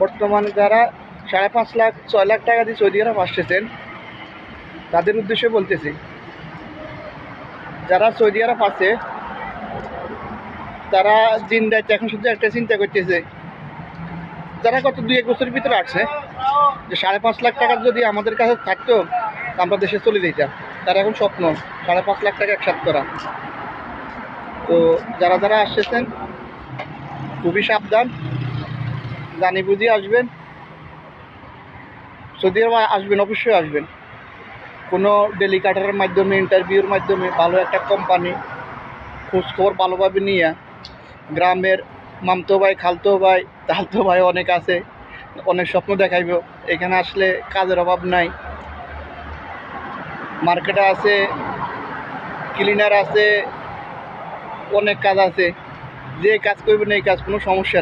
বর্তমানে যারা 5.5 লাখ 6 লাখ টাকা দিয়ে সৌদি আরব আসতেছেন তাদের উদ্দেশ্যে বলতেছি, যারা সৌদি আরব আছে তারা দিন রাত এখন শুধু একটা চিন্তা করতেছে, যারা গত 2-1 বছরের ভিতরে আসছে, যে 5.5 লাখ টাকা যদি আমাদের কাছে থাকতো আমরা দেশে চলে যেতাম। তারা এখন স্বপ্ন 5.5 লাখ টাকা একসাথ করা। তো যারা যারা আসতেছেন খুবই সাবধান, জানি বুঝি আসবেন, সৌদি আরব আসবেন, অবশ্যই আসবেন। কোনো ডেলিকাটারের মাধ্যমে, ইন্টারভিউর মাধ্যমে, ভালো একটা কোম্পানি খোঁজখবর ভালোভাবে নিয়ে, গ্রামের মামতো ভাই, খালতো ভাই, তালতো ভাই অনেক আছে, অনেক স্বপ্ন দেখাইব। এখানে আসলে কাজের অভাব নাই, মার্কেটে আছে, ক্লিনার আছে, অনেক কাজ আছে। যে কাজ করবেন এই কাজ কোনো সমস্যা